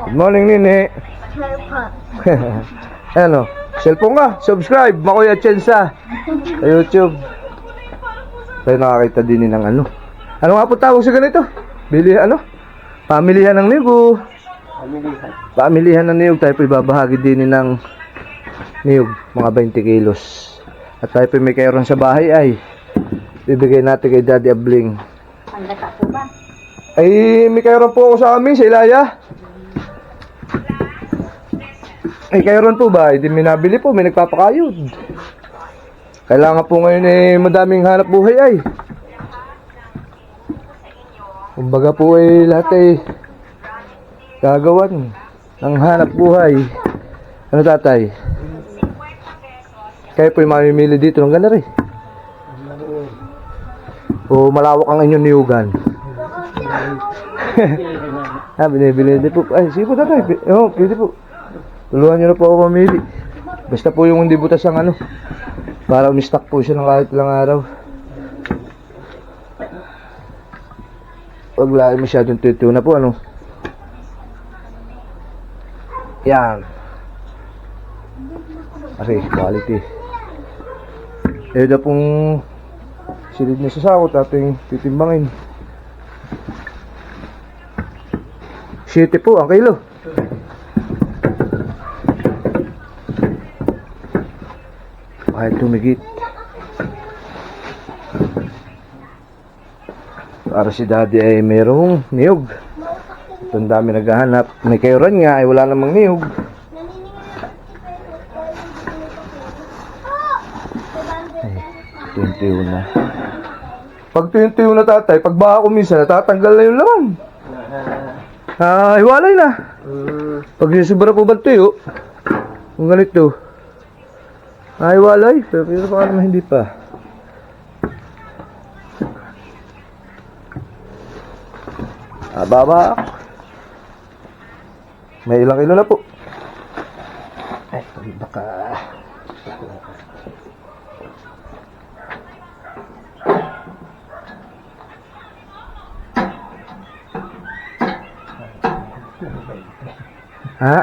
Good morning, Nini. Ano? Cellphone ka? Subscribe, Makuya Chensa sa YouTube. Tayo nakakita din ng ano. Ano nga po tawag sa ganito? Bili ano? Pamilihan ng niyog. Pamilihan ng niyog. Tayo po ibabahagi din ng niyog, mga 20 kilos. At tayo po may kairon sa bahay ay bibigay natin kay Daddy Abling. Pandaka po ba? Ay, may kairon po ako sa amin, sa Ilaya. Ay, kairon po ba? Hindi may nabili po, may nagpapakayod. Kailangan po ngayon madaming hanap buhay ay. Kumbaga po lahat ay gagawan ng hanap buhay. Ano tatay? Kayo po yung mamimili dito ng ganar eh. O malawak ang inyong niyugan. Binibili din po. Ay, sige po tatay. Pwede po. Tulungan nyo na po ako mamili. Basta po yung hindi butas ang ano. Para umistock po siya ng kahit ilang araw. Huwag lang masyadong tuyo na po ano. Yan. Okay, quality. Na pong silid na sasakot ating titimbangin. 7 po ang kilo. Kahit tumigit. Para si Daddy ay merong niyog. Ito ang dami naghahanap. May kayuran nga ay wala namang niyog. Ay, 21 na. Pag 21 na tatay, pag baka ko minsan natatanggal na yung laman. Hiwalay na. Pag nisubra po ba tuyo? Kung ganito. Hiwalay. Pero baka naman hindi pa. Baba. May ilang kilo na po. Ay, baka. Ha?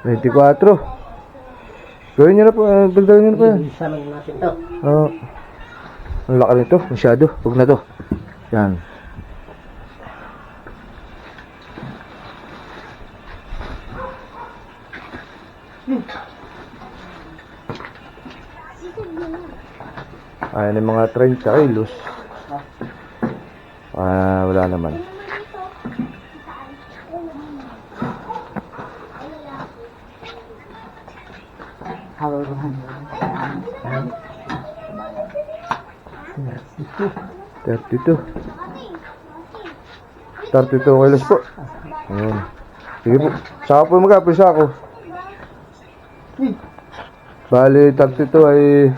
$24. Gawin nyo na po, dagdagan nyo na po yan. Isa lang natin to. Oo. Ang laki nito, masyado. Huwag na to. Yan. Ayan yung mga 30 kilos. Wala naman. Hawakan. 32 kilos po. Ayan. Sige po. Saka po mag-apisa ako. Bali, 32 ay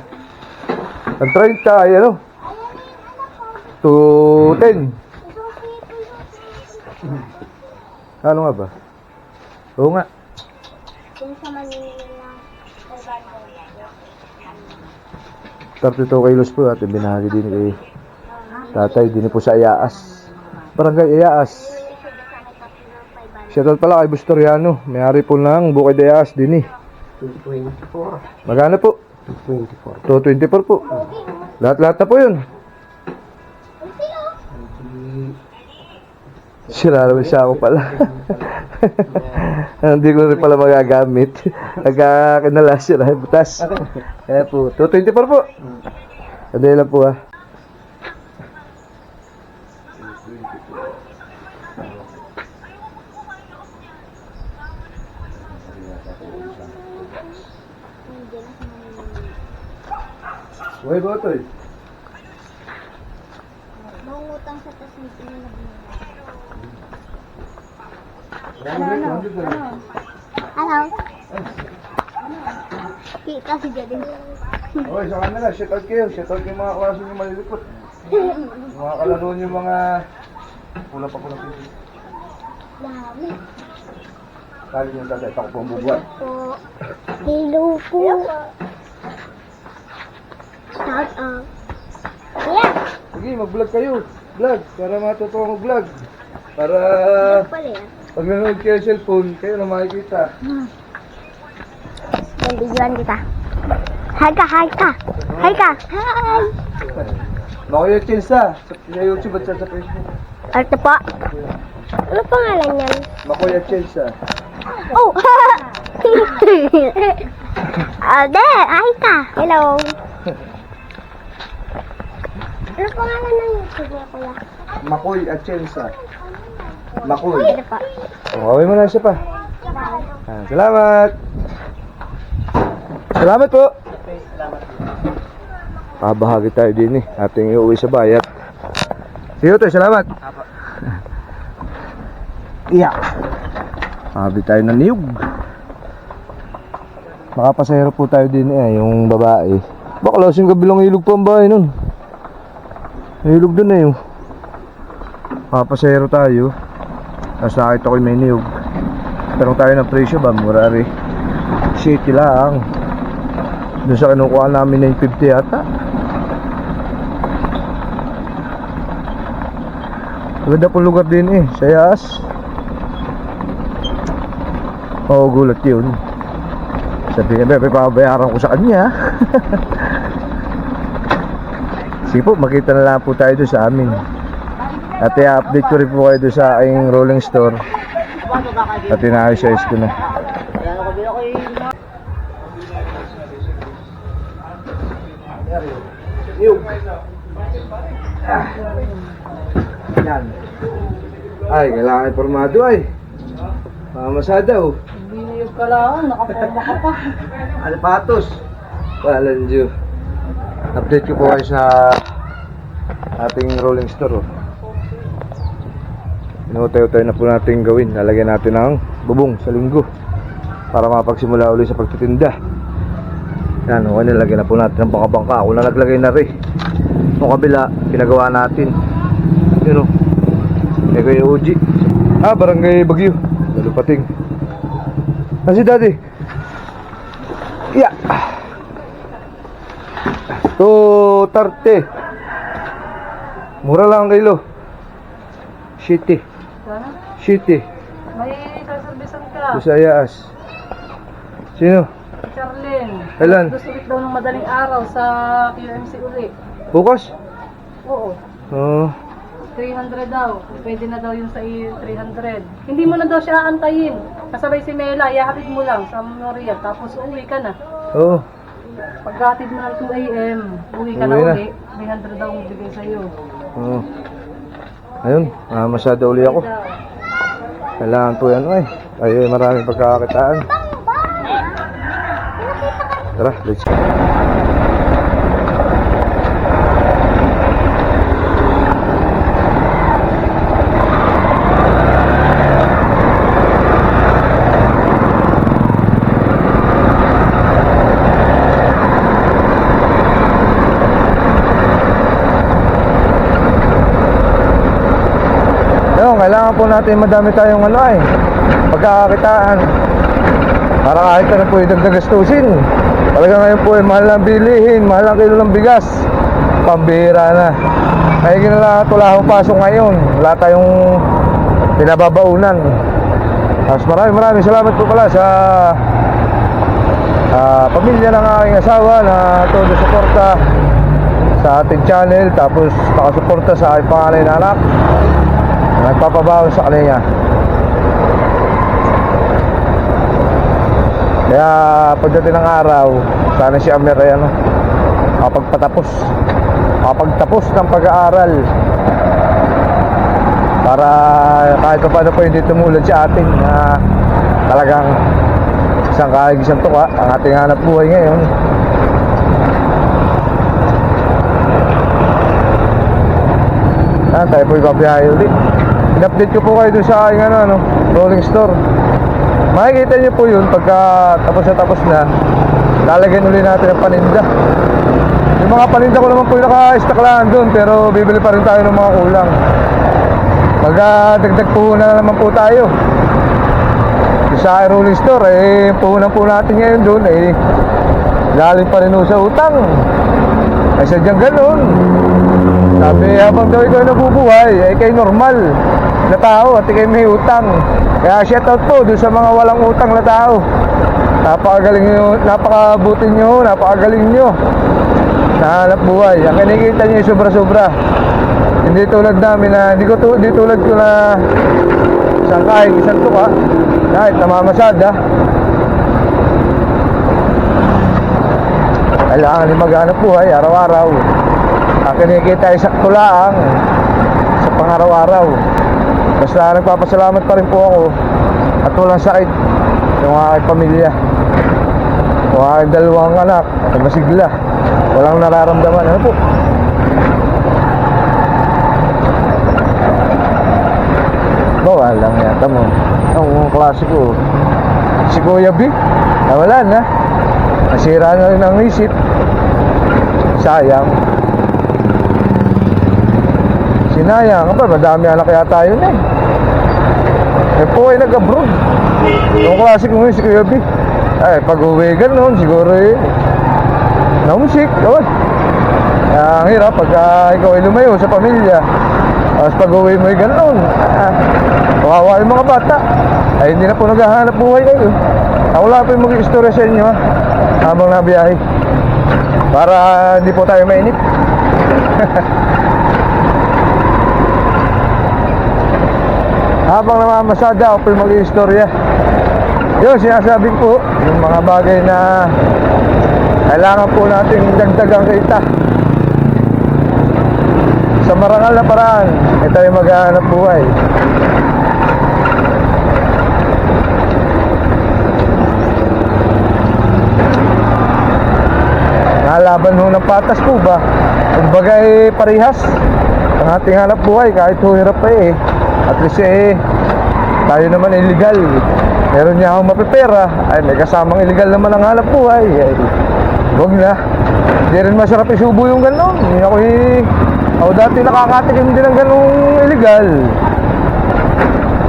ang 30 ay ano? 210. Ano nga ba? Oo nga. Kung sa Manila lang, 32 kilos po at binahagi din kay tatay din po sa Ayaas. Barangay Ayaas. Shoutout pala kay Bustoriano. May-ari po ng Bukid Ayaas din eh. 224. Magkano po? 224 po. Lahat-lahat na po yun. Sira naman siya ako pala. Hindi ko rin pala magagamit. Nagkakinala sira yung butas. Kaya po, 224 po. Sandali lang po ha. Uy, botoy. Mangutang sa tas ng Hello? Kita si Jadin. Uy, sa kanila, shoutout kayo. Shoutout kayo mga kawasan yung malilipot. Mga kalaro yung mga pula pa pula pinto. Dami. Kali yung tatay, tako po ang bubuan. Po. Hello po. Shout out. Yeah. Sige, mag-vlog kayo. Vlog, para matutuwa mag-vlog. Para Pala yan. pag nanonood kayo sa cellphone, kayo na makikita. Yan, videoan kita. Hi ka, hi ka. Hi ka. Hi. Makuya Chelsa, sa YouTube at sa Facebook. Arte po. Ano pangalan niyan? Makuya Chelsa. Oh! Ade, hi ka. Hello. Ano pangalan ng YouTube niya, kuya? Makoy Atienza. Makoy. Ito po. Okay mo na siya pa. Salamat. Salamat po. Kabahagi tayo din eh. Ating iuwi sa bayat. Sige tayo, salamat. Iya. Habi tayo ng niyog. Makapasahero po tayo din eh, yung babae. Baka lasing kabilang ilog pa ang bahay nun. Ilog dun eh. Makapasahero tayo. Tapos nakita ko yung may niyog. Tanong tayo ng presyo ba? Mura rin. City lang. Doon sa kinukuha namin 950 yata. Maganda pong lugar din eh. Sayas. Oo, gulat yun. Sabi niya, bebe, pabayaran ko sa kanya. Sige po, makita na lang po tayo doon sa amin. At i-update ko rin po kayo doon sa aking rolling store. At inaayos-ayos ko na. Yan. Ay, kailangan informado ay. Mamasada oh. Biniyog ka lang, nakaporma ka pa. Alpatos. Walang Diyo. Update ko po kayo sa ating rolling store oh. Inuutayo-tayo na po natin gawin. Lalagyan natin ng bubong sa linggo para mapagsimula ulit sa pagtitinda. Yan, okay, nilagyan na po natin ng bangka-bangka. Ako na naglagay na rin. Yung kabila, pinagawa natin. Yun o. Kaya Uji. Barangay Bagyo. Lalupating. Nasi daddy. Yeah. 230. Mura lang ang kilo. Shitty. Sana? Shitty. May saservisan ka. Visayas. Sino? Charlene. Kailan? Gusto ulit daw ng madaling araw sa QMC uli. Bukas? Oo. Oo. 300 daw. Pwede na daw yung sa 300. Hindi mo na daw siya aantayin. Kasabay si Mela, ihahatid mo lang sa Memorial. Tapos uwi ka na. Oo. Pagkatid mo ng 2 a.m., uwi ka na Uwi na. uli. 300 daw ang bigay sa'yo. Oo. Ayun, masyado uli ako. Kailangan po yan ay. Ay, maraming pagkakakitaan. Tara, let's go. Ayun, kailangan po natin madami tayong pagkakakitaan. Para kahit ano po idagdag gastusin. Talaga ngayon po ay mahal ng bilihin, mahal ang kilo ng bigas. Pambihira na. Kaya ginala tula akong pasok ngayon. Wala tayong pinababaunan. Tapos maraming salamat po pala sa pamilya ng aking asawa na todo suporta sa ating channel. Tapos nakasuporta sa aking panganay na anak. Nagpapabaon sa kanila. Kaya pagdating ng araw, sana si Amer ay kapagtapos ng pag-aaral para kahit pa paano po hindi tumulad sa atin na talagang isang kahig isang tuka ang ating hanap buhay ngayon. Tayo po ipabiyahe ulit. In-update ko po kayo dun sa aking rolling store. Makikita nyo po yun pagka tapos na lalagyan ulit natin ang paninda. Yung mga paninda ko naman po yung naka-stock lang doon, pero bibili pa rin tayo ng mga kulang. Magdagdag puhunan na naman po tayo. Sa rolling store puhunan po natin ngayon doon galing pa rin sa utang. Ay sadyang ganun. Sabi habang daw ikaw nabubuhay, ay kay normal na tao at ikay may utang. Kaya shoutout po doon sa mga walang utang na tao. Napakagaling nyo, napakabuti nyo, napakagaling nyo. Nahanap buhay. Ang kinikita nyo yung sobra-sobra. Hindi tulad namin na, hindi tulad ko na isang kahit isang tuka, kahit namamasada. Kailangan din maghanap buhay araw-araw. Ang kinikita ay sakto lang sa pang-araw-araw. Basta nagpapasalamat pa rin po ako at walang sakit yung aking pamilya. Yung aking dalawang anak ay masigla, walang nararamdaman. Ano po? Bawal lang yata mo. Ang klase ko si Kuya B, wala na. Nasira na rin ang isip. Sayang. Sinayang pa, madami anak yata yun eh. Eh po ay nag-abroad. Yung klase ko ngayon si Kuya B, ay pag uwi ganun siguro eh namusik. Ang hirap pag ikaw ay lumayo sa pamilya. Tapos pag uwi mo ay ganun, kawawa yung mga bata. Ay hindi na po naghahanap buhay kayo. Ako lang po yung mag-istorya sa inyo ha, habang nabiyahe, para hindi po tayo mainip. Habang namamasada ako po yung mag-istorya. Yun, sinasabi po yung mga bagay na kailangan po natin dagdagang kita. Sa marangal na paraan, tayo maghahanap buhay. Nalaban ho ng patas po ba? Kumbaga eh, parihas ang ating hanap buhay kahit hirap pa eh. At least eh, tayo naman illegal. Meron niya akong mapipera, ay may kasamang illegal naman ang hanap buhay. Ay, huwag na. Hindi rin masarap isubo yung gano'n. Ako dati nakakatikim din ng ganong illegal.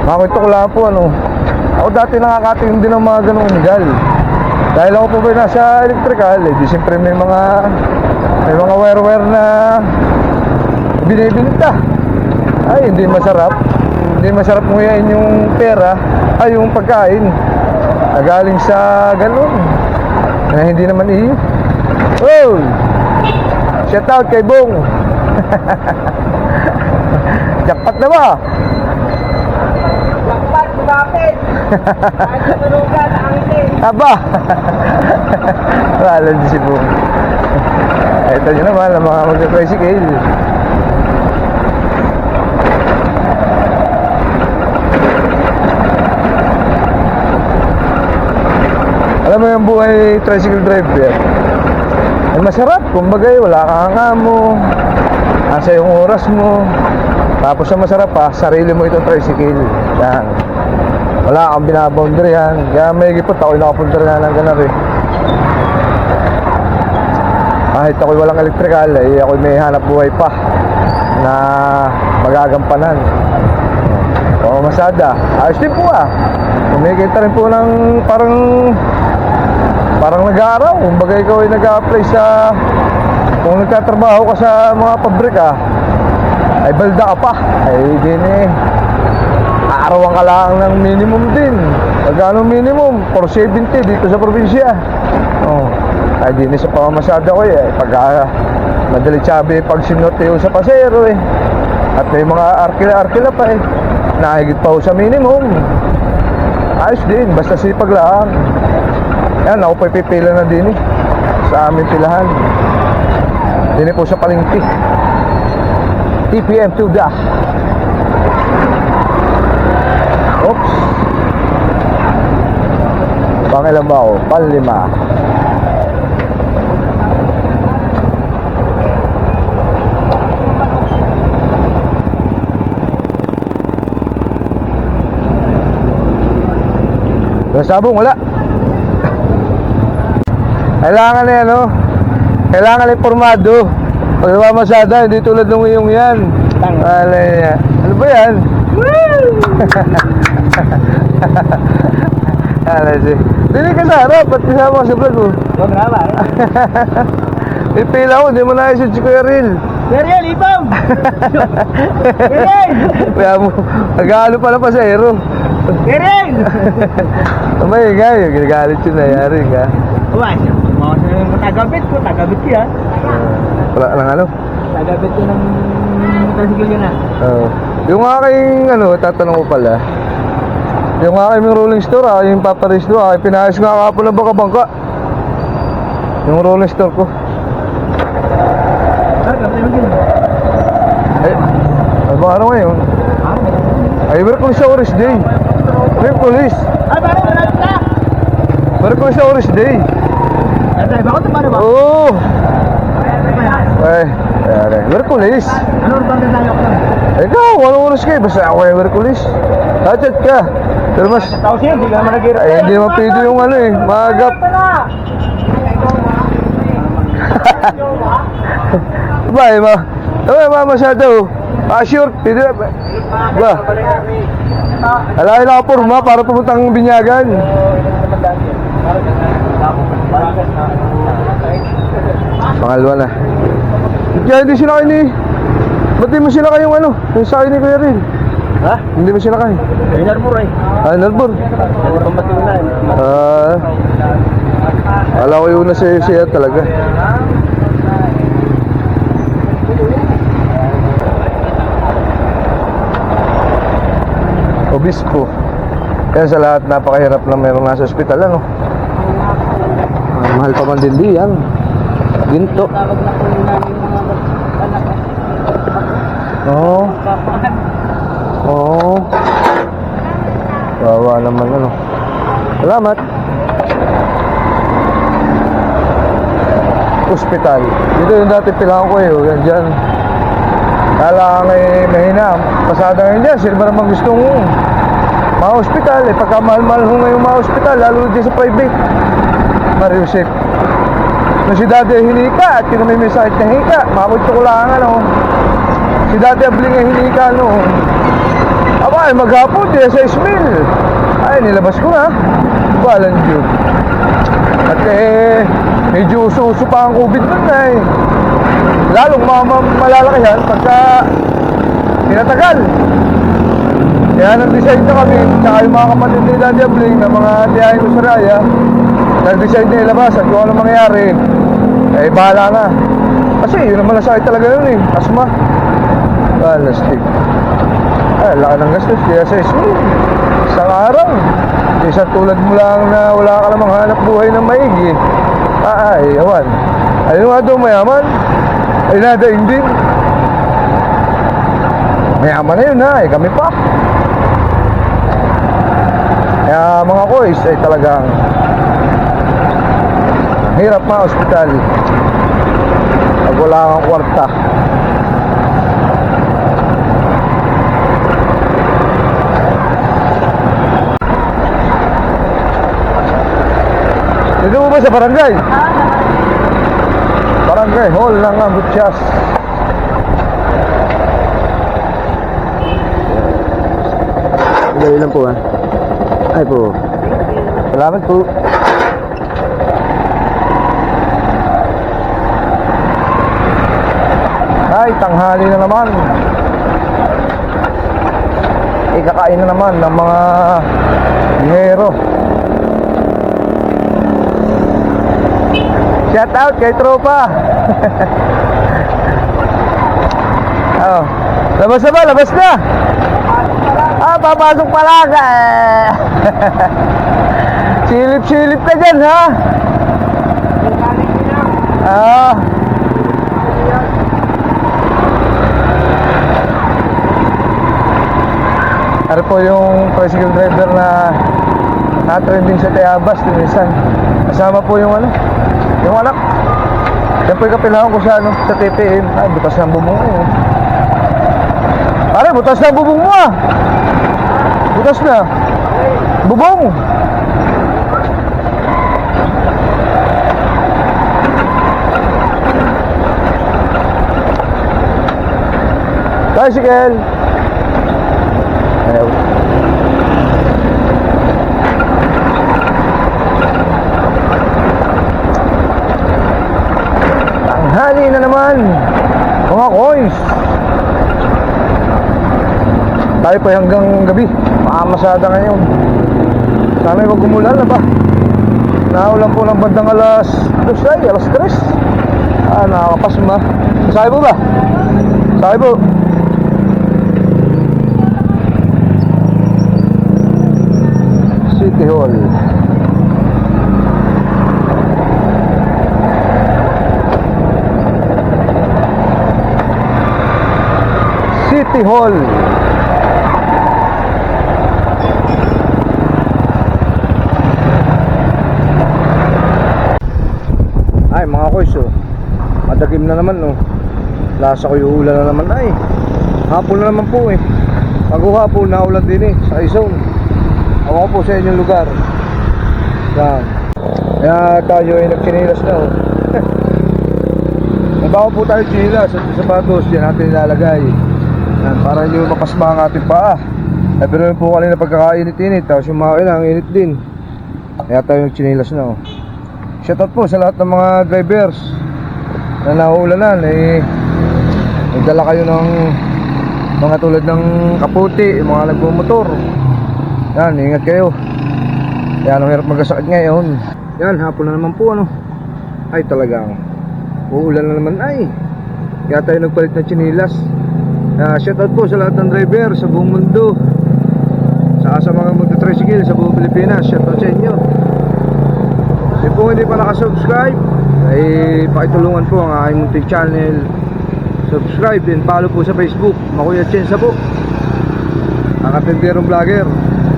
Makita ko lang po ano. Ako dati nakakatikim din ng mga ganong illegal. Dahil ako po ba nasa electrical, eh di siyempre may mga wire-wire na binibinta. Ay hindi masarap. Hindi masarap nguyain yung pera, ay yung pagkain na galing sa ganon na hindi naman iyo. Oh! Shout out kay Bong. Jackpot na ba? Jackpot, bakit? Kahit naturugan, angkin. Aba! Wala din si Bong. Ito nyo naman ang mga magka-tricycle. Alam mo yung buhay tricycle driver, ay masarap, kumbaga wala kang amo, nasa yung oras mo. Tapos ang masarap pa, sarili mo itong tricycle. Yan. Wala kang binaboundary yan. Kaya may gipot ako'y nakapunta rin na ng ganun eh. Kahit ako'y walang electrical, eh ako'y may hanap buhay pa na magagampanan. O masada, ayos din po ah. Kumikita rin po ng parang nag-aaraw. Kumbaga ikaw ay nag-a-apply sa, kung nagtatrabaho ka sa mga pabrika, ay balda ka pa. Ay din eh, aarawan ka lang ng minimum din. Magkano minimum? 470 dito sa probinsya. Oh, ay din eh sa pamamasada ko eh. Pag madali sabi pag sinoteo sa pasero eh. At may mga arkila-arkila pa eh. Nahigit pa ho sa minimum. Ayos din, basta sipag lang. Yan, ako po pipila na din eh sa aming pilahan. Din po sa palengke. TPM to dash. Oops. Pangilan ba ako? Panlima. Sabong wala. Kailangan eh ano, kailangan informado. Pag namamasada, hindi tulad ng iyong yan. Ano ba yan? Dili ka sa harap, ba't kasama ka sa vlog mo? Ipila ko, hindi mo naisip si Kuya Ril. Ariel, ipam! Ariel! Kaya mo, nag-aalo pala pa sa hero. Ariel! May nga, ginagalit yun na yari ka. Uwas, tagabit ko yan. Wala lang ano. Tagabit ko ng motorsikil yun Yung aking tatanong ko pala. Yung aking rolling store, yung paparis do, pinayos nga kapon ng baka-bangka. Yung rolling store ko. Ano ngayon? Ay, Merkulis sa Oris Day. Merkulis. Ay, parang marami ka! Merkulis sa Oris Day. Ay, bakit ito paano ba? Oo. Ay, Merkulis. Ano bang tayo ko? Ikaw, walang oras kayo. Basta ako ay Merkulis. Chat ka. Pero mas, Tao siya, hindi ka naman nag-iira. ay, hindi mapido yung magap. Ba, masyado. Sure, pwede ba? Alahin ako porma para pumuntang binyagan. Pangalawa na. Kaya hindi sila kayo ni... Ba't di mo sila kayong yung sa akin ni Kuya Rin? Ha? Hindi mo sila kayo? Inarbor eh. Nalbor. Pamatiunan. Alam ko yun na siya talaga. Obispo. Kaya sa lahat napakahirap na mayroong nasa ospital mahal pa man din diyan. Ginto. Tawag na po yung namin mga anak. Oo. Oo. Wawa naman Salamat. Ospital. Dito yung dati pilangan ko yan dyan. Kala nga mahina. Pasada ngayon dyan. Sino ba naman gustong mga ospital? Pagka mahal-mahal ho ngayong mga ospital, lalo dyan sa private. Mario Sip. Nung si dati hinika at kung may sakit na hika, makakutso ko lang si dati abling ang hinika aba ay maghapon di sa Ismail. Ay nilabas ko na. Balan Diyo. At medyo uso-uso pa ang COVID nun lalong malalaki yan pagka pinatagal. Kaya nag-decide na kami, tsaka yung mga kapatid ni Daddy Abling na mga tiyahin ko sa Raya, nag-decide na ilabas at kung ano mangyayari, bahala na. Kasi yun naman ang sakit talaga yun asma. Lastig. Laki ng gastos, kaya sa isang araw, isang tulad mo lang na wala ka namang hanap buhay ng maigi. Awan. Ayun nga daw mayaman, ay nadaing din. Mayaman na yun kami pa. Kaya mga kois ay talagang hirap ospital pag wala kang kwarta. Dito mo ba sa barangay? Barangay hall ng Butchas. Dali lang po Ay po. Salamat po. Ay, tanghali na naman. Ikakain na naman ng mga biyahero. Shout out kay tropa. Labas na ba? Labas na. Papasok pala ka Silip-silip ka dyan Ano po yung tricycle driver na na-trending sa Tayabas minsan. Kasama po yung yung anak. Yan po yung kapilangan ko sa TPM. Butas na ang bubong ko Pare, butas na ang bubong mo Butas na bubong. Tricycle. Ayaw. Yan. Mga coins. Tayo pa hanggang gabi. Makamasada ngayon. Sana wag umulan na ba? Naulan po ng bandang alas 2 alas 3. Nakakapasma. Sabi po ba? Sabi po. City Hall. City Hall. Ay mga koys, madagim na naman, lasa ko yung ulan na naman. Ay hapon na naman po Bago hapon na ulan din sa Quezon. Ako po sa inyong lugar. Yan. Kaya tayo ay nagchinilas na Nabaho po tayo chinilas at sapatos. Yan natin nilalagay. Yan, para hindi mapasma ang ating paa. Pero yun po kanina pagkakainit-init. Tapos yung mga ang init din. Kaya tayo nagchinilas na Shoutout po sa lahat ng mga drivers na nauulanan. Nagdala kayo ng mga tulad ng kaputi, yung mga nagmumotor. Yan, ingat kayo. Yan, ang hirap magkasakit ngayon. Yan, hapon na naman po Ay talagang uulan na naman Kaya tayo nagpalit ng chinilas. Shoutout po sa lahat ng driver sa buong mundo. Saka sa mga magta-tricycle sa buong Pilipinas. Shoutout sa inyo. Kung hindi pa nakasubscribe, ay pakitulungan po ang aking munting channel. Subscribe and follow po sa Facebook, Makuya Chensa po, ang katenderong vlogger.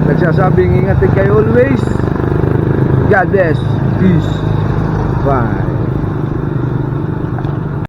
Nagsasabing ingat kayo always. God bless. Peace. Bye.